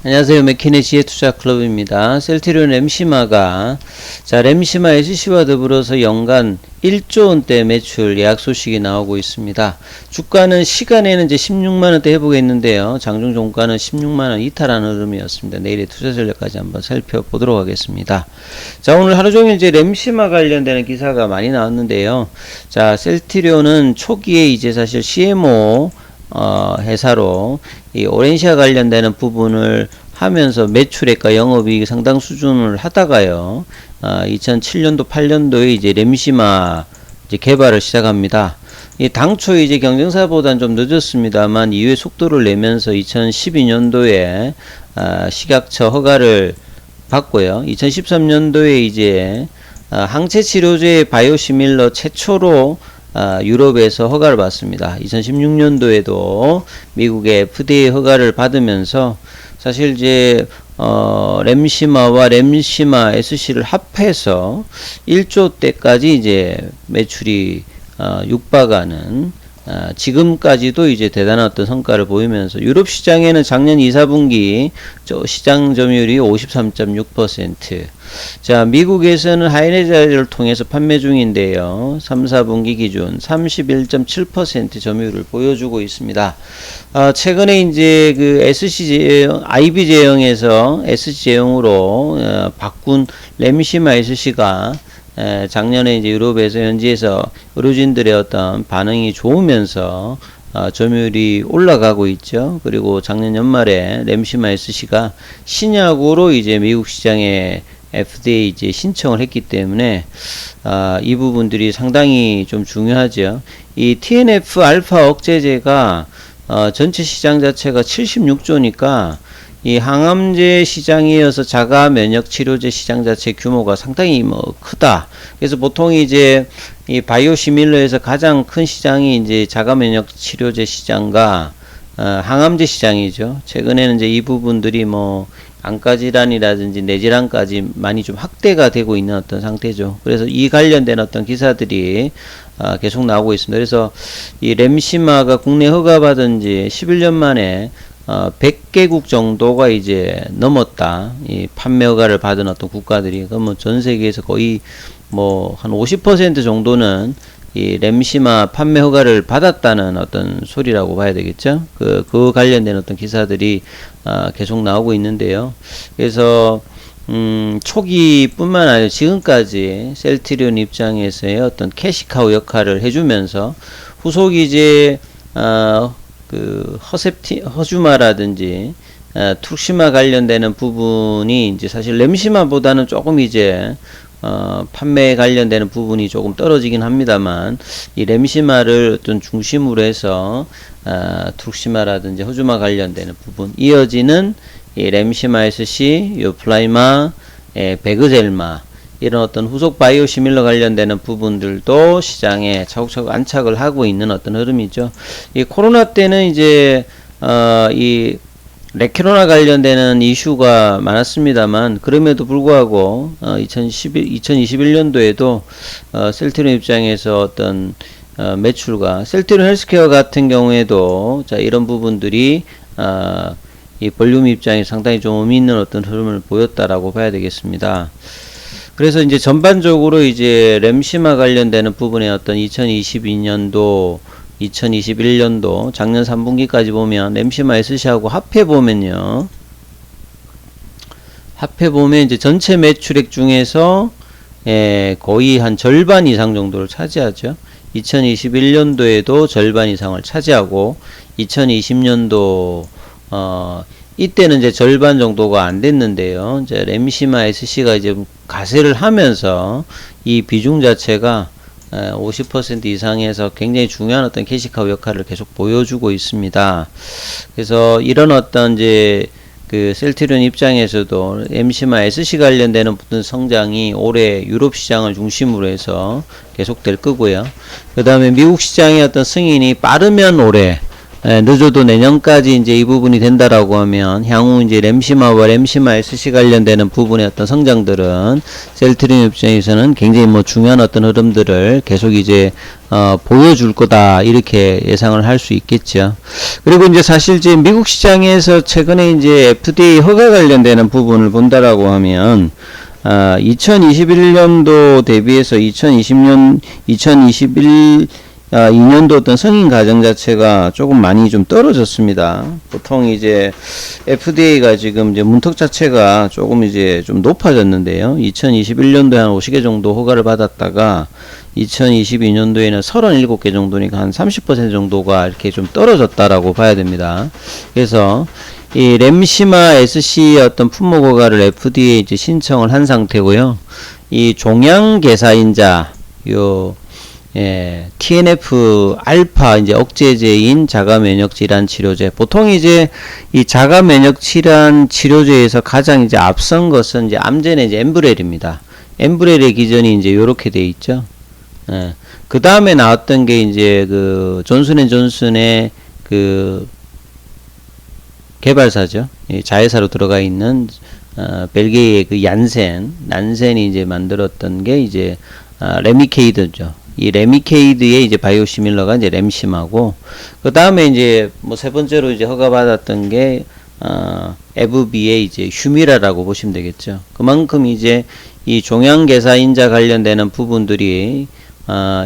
안녕하세요. 맥키네시의 투자클럽입니다. 셀트리온 램시마가 램시마 SC와 더불어서 연간 1조 원대 매출 예약 소식이 나오고 있습니다. 주가는 시간에는 이제 16만원대 회복했는데요. 장중 종가는 16만원 이탈하는 흐름이었습니다. 내일의 투자 전략까지 한번 살펴보도록 하겠습니다. 자, 오늘 하루 종일 이제 램시마 관련되는 기사가 많이 나왔는데요. 자, 셀트리온은 초기에 이제 사실 CMO 회사로 이 오렌시아 관련되는 부분을 하면서 매출액과 영업이익 상당 수준을 하다가요, 2007년도 8년도에 이제 램시마 이제 개발을 시작합니다. 이 당초 이제 경쟁사보다는 좀 늦었습니다만 이후에 속도를 내면서 2012년도에 식약처 허가를 받고요. 2013년도에 이제 항체 치료제 바이오시밀러 최초로 유럽에서 허가를 받습니다. 2016년도에도 미국의 FDA 허가를 받으면서 사실 이제 램시마와 램시마 SC를 합해서 1조대까지 이제 매출이 육박하는 지금까지도 이제 대단한 어떤 성과를 보이면서 유럽 시장에는 작년 2, 4분기 시장 점유율이 53.6%. 자, 미국에서는 하이네자를 통해서 판매 중인데요. 3, 4분기 기준 31.7% 점유율을 보여주고 있습니다. 최근에 이제 그 SC 제형, IB 제형에서 SC 제형으로 바꾼 램시마 SC가 작년에 이제 유럽에서 현지에서 의료진들의 어떤 반응이 좋으면서 점유율이 올라가고 있죠. 그리고 작년 연말에 램시마 SC가 신약으로 이제 미국 시장에 FDA 이제 신청을 했기 때문에 이 부분들이 상당히 좀 중요하죠. 이 TNF 알파 억제제가 전체 시장 자체가 76조니까 이 항암제 시장이어서 자가 면역 치료제 시장 자체 규모가 상당히 크다. 그래서 보통 이제 이 바이오시밀러에서 가장 큰 시장이 이제 자가 면역 치료제 시장과 항암제 시장이죠. 최근에는 이제 이 부분들이 안과 질환이라든지 뇌질환까지 많이 좀 확대가 되고 있는 어떤 상태죠. 그래서 이 관련된 어떤 기사들이 계속 나오고 있습니다. 그래서 이 램시마가 국내 허가받은 지 11년 만에 100개국 정도가 이제 넘었다. 이 판매 허가를 받은 어떤 국가들이. 그러면 전 세계에서 거의 한 50% 정도는 이 램시마 판매 허가를 받았다는 어떤 소리라고 봐야 되겠죠. 그 관련된 어떤 기사들이 계속 나오고 있는데요. 그래서 초기뿐만 아니라 지금까지 셀트리온 입장에서의 어떤 캐시카우 역할을 해주면서 후속 이제 허주마라든지 툭시마 관련되는 부분이 이제 사실 램시마보다는 조금 이제 판매에 관련되는 부분이 조금 떨어지긴 합니다만 이 램시마를 어떤 중심으로 해서 툭시마라든지 허주마 관련되는 부분 이어지는 이 램시마 SC, 요플라이마, 베그젤마 이런 어떤 후속 바이오시밀러 관련되는 부분들도 시장에 차곡차곡 안착을 하고 있는 어떤 흐름이죠. 이 코로나 때는 이제 이 레캐로나 관련되는 이슈가 많았습니다만 그럼에도 불구하고 2021년도에도 셀트리온 입장에서 어떤 매출과 셀트리온 헬스케어 같은 경우에도 이런 부분들이 이 볼륨 입장에 상당히 좀 의미 있는 어떤 흐름을 보였다라고 봐야 되겠습니다. 그래서 이제 전반적으로 이제 램시마 관련되는 부분의 어떤 2022년도 2021년도 작년 3분기까지 보면 램시마 SC하고 합해보면요. 합해보면 이제 전체 매출액 중에서 거의 한 절반 이상 정도를 차지하죠. 2021년도에도 절반 이상을 차지하고 2020년도 이때는 이제 절반 정도가 안 됐는데요. 이제 램시마 SC가 이제 가세를 하면서 이 비중 자체가 50% 이상에서 굉장히 중요한 어떤 캐시카우 역할을 계속 보여주고 있습니다. 그래서 이런 어떤 이제 그 셀트리온 입장에서도 램시마 SC 관련되는 어떤 성장이 올해 유럽 시장을 중심으로 해서 계속될 거고요. 그 다음에 미국 시장의 어떤 승인이 빠르면 올해 늦어도 내년까지 이제 이 부분이 된다라고 하면 향후 이제 램시마와 램시마 SC 관련되는 부분의 어떤 성장들은 셀트리온 입장에서는 굉장히 뭐 중요한 어떤 흐름들을 계속 이제 보여줄 거다 이렇게 예상을 할 수 있겠죠. 그리고 이제 사실 이제 미국 시장에서 최근에 이제 FDA 허가 관련되는 부분을 본다라고 하면 2021년도 대비해서 2년도 어떤 승인 과정 자체가 조금 많이 좀 떨어졌습니다. 보통 이제 FDA가 지금 이제 문턱 자체가 조금 이제 좀 높아졌는데요. 2021년도에 한 50개 정도 허가를 받았다가 2022년도에는 37개 정도니까 한 30% 정도가 이렇게 좀 떨어졌다라고 봐야 됩니다. 그래서 이 램시마 SC의 어떤 품목 허가를 FDA에 이제 신청을 한 상태고요. 이 종양개사인자 TNF 알파 이제 억제제인 자가 면역 질환 치료제. 보통 이제 이 자가 면역 질환 치료제에서 가장 이제 앞선 것은 이제 암젠의 이제 엠브렐입니다. 엠브렐의 기전이 이제 요렇게 돼 있죠. 그 다음에 나왔던 게 이제 그 존슨앤존슨의 그 개발사죠. 자회사로 들어가 있는 벨기에의 그 난센이 이제 만들었던 게 이제 레미케이드죠. 이 레미케이드의 이제 바이오시밀러가 이제 램시마고, 그 다음에 이제 뭐 세 번째로 이제 허가받았던 게 에브비의 이제 휴미라라고 보시면 되겠죠. 그만큼 이제 이 종양개사인자 관련되는 부분들이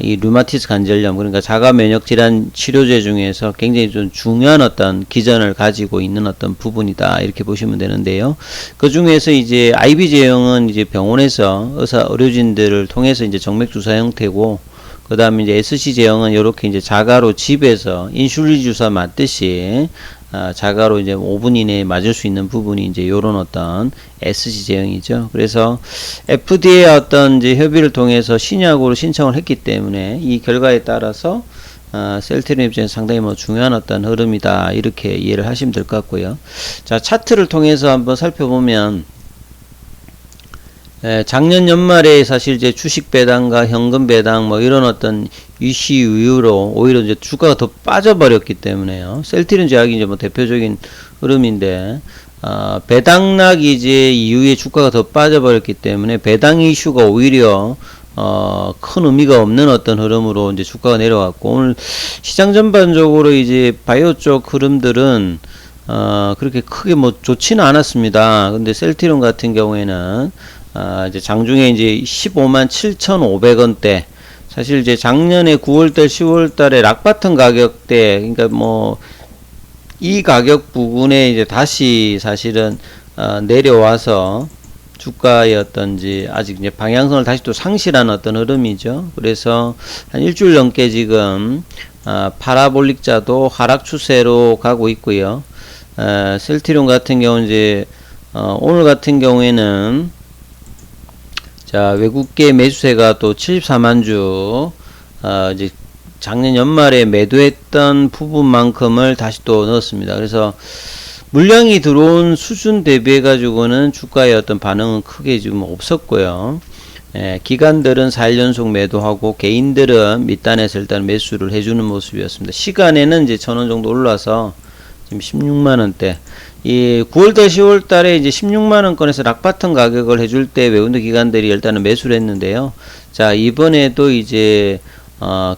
이 류마티스 관절염, 그러니까 자가 면역 질환 치료제 중에서 굉장히 좀 중요한 어떤 기전을 가지고 있는 어떤 부분이다 이렇게 보시면 되는데요. 그 중에서 이제 IV 제형은 이제 병원에서 의료진들을 통해서 이제 정맥 주사 형태고, 그 다음에 이제 SC 제형은 이렇게 이제 자가로 집에서 인슐린 주사 맞듯이 자가로 이제 5분 이내에 맞을 수 있는 부분이 이제 요런 어떤 SC 제형이죠. 그래서 FDA 어떤 이제 협의를 통해서 신약으로 신청을 했기 때문에 이 결과에 따라서 셀트리온 입장에서 상당히 뭐 중요한 어떤 흐름이다 이렇게 이해를 하시면 될 것 같고요. 자, 차트를 통해서 한번 살펴보면 작년 연말에 사실 이제 주식 배당과 현금 배당 뭐 이런 어떤 이슈 이후로 오히려 이제 주가가 더 빠져버렸기 때문에요. 셀트리온 제약이 이제 뭐 대표적인 흐름인데, 배당락이 이제 이후에 주가가 더 빠져버렸기 때문에 배당 이슈가 오히려 큰 의미가 없는 어떤 흐름으로 이제 주가가 내려왔고, 오늘 시장 전반적으로 이제 바이오 쪽 흐름들은 그렇게 크게 뭐 좋지는 않았습니다. 근데 셀트리온 같은 경우에는 이제 장중에 이제 157,500원대, 사실 이제 작년에 9월달 10월달에 락바텀 가격대, 그러니까 뭐 이 가격 부근에 이제 다시 사실은 내려와서 주가의 어떤지 아직 이제 방향성을 다시 또 상실한 어떤 흐름이죠. 그래서 한 일주일 넘게 지금 파라볼릭자도 하락 추세로 가고 있고요. 셀트리온 같은 경우는 이제 오늘 같은 경우에는 자, 외국계 매수세가 또 74만 주, 이제 작년 연말에 매도했던 부분만큼을 다시 또 넣었습니다. 그래서 물량이 들어온 수준 대비해 가지고는 주가의 어떤 반응은 크게 지금 없었고요. 기관들은 4일 연속 매도하고 개인들은 밑단에서 일단 매수를 해주는 모습이었습니다. 시간에는 이제 1,000원 정도 올라서 지금 16만원대. 이 9월달 10월달에 이제 16만원권에서 락바텀 가격을 해줄 때 외국인 기관들이 일단은 매수를 했는데요. 자, 이번에도 이제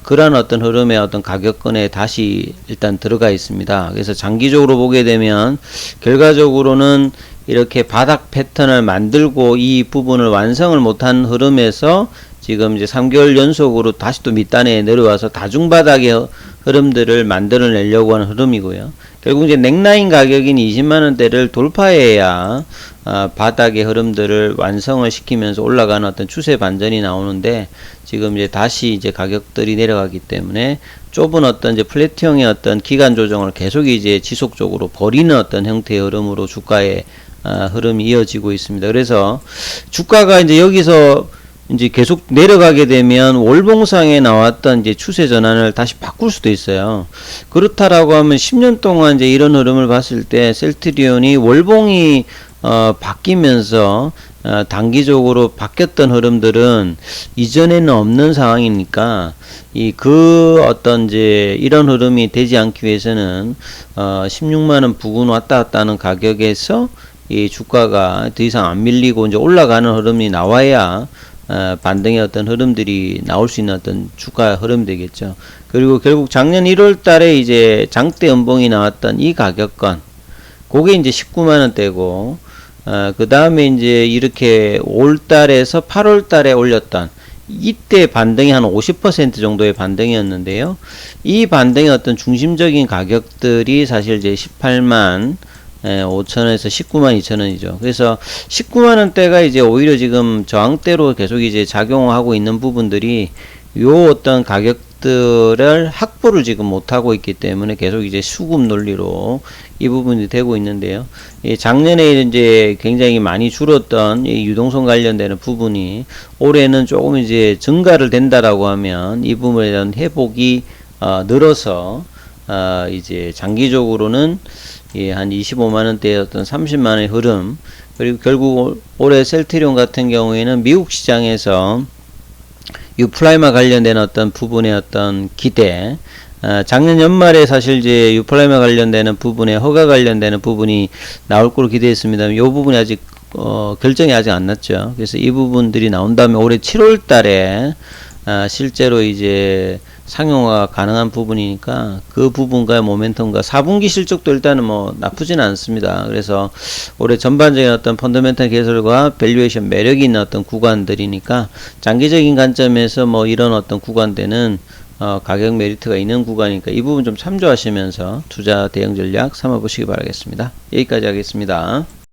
그런 어떤 흐름의 어떤 가격권에 다시 일단 들어가 있습니다. 그래서 장기적으로 보게 되면 결과적으로는 이렇게 바닥 패턴을 만들고 이 부분을 완성을 못한 흐름에서 지금 이제 3개월 연속으로 다시 또 밑단에 내려와서 다중바닥의 흐름들을 만들어내려고 하는 흐름이고요. 결국 이제 넥라인 가격인 20만원대를 돌파해야 바닥의 흐름들을 완성을 시키면서 올라가는 어떤 추세 반전이 나오는데, 지금 이제 다시 이제 가격들이 내려가기 때문에 좁은 어떤 이제 플랫형의 어떤 기간 조정을 계속 이제 지속적으로 버리는 어떤 형태의 흐름으로 주가의 흐름이 이어지고 있습니다. 그래서 주가가 이제 여기서 이제 계속 내려가게 되면 월봉상에 나왔던 이제 추세 전환을 다시 바꿀 수도 있어요. 그렇다라고 하면 10년 동안 이제 이런 흐름을 봤을 때 셀트리온이 월봉이 바뀌면서 단기적으로 바뀌었던 흐름들은 이전에는 없는 상황이니까 어떤 이제 이런 흐름이 되지 않기 위해서는 16만원 부근 왔다 갔다 하는 가격에서 이 주가가 더 이상 안 밀리고 이제 올라가는 흐름이 나와야 반등의 어떤 흐름들이 나올 수 있는 어떤 주가 흐름이 되겠죠. 그리고 결국 작년 1월 달에 이제 장대 연봉이 나왔던 이 가격권, 그게 이제 19만원대고, 그 다음에 이제 이렇게 5월달에서 8월달에 올렸던 이때 반등이 한 50% 정도의 반등이었는데요. 이 반등의 어떤 중심적인 가격들이 사실 이제 18만 5천원에서 19만 2천원이죠. 그래서 19만원대가 이제 오히려 지금 저항대로 계속 이제 작용하고 있는 부분들이 요 어떤 가격들을 확보를 지금 못하고 있기 때문에 계속 이제 수급 논리로 이 부분이 되고 있는데요. 작년에 이제 굉장히 많이 줄었던 이 유동성 관련되는 부분이 올해는 조금 이제 증가를 된다라고 하면 이 부분에 대한 회복이 늘어서 이제 장기적으로는 한 25만원대의 어떤 30만원의 흐름, 그리고 결국 올해 셀트리온 같은 경우에는 미국 시장에서 유플라이마 관련된 어떤 부분의 어떤 기대, 작년 연말에 사실 이제 유플라이마 관련되는 부분에 허가 관련되는 부분이 나올 거로 기대했습니다. 이 부분이 아직 결정이 아직 안 났죠. 그래서 이 부분들이 나온 다음에 올해 7월 달에 실제로 이제 상용화가 가능한 부분이니까 그 부분과의 모멘텀과 4분기 실적도 일단은 뭐 나쁘진 않습니다. 그래서 올해 전반적인 어떤 펀더멘탈 개설과 밸류에이션 매력이 있는 어떤 구간들이니까 장기적인 관점에서 뭐 이런 어떤 구간대는 가격 메리트가 있는 구간이니까 이 부분 좀 참조하시면서 투자 대응 전략 삼아보시기 바라겠습니다. 여기까지 하겠습니다.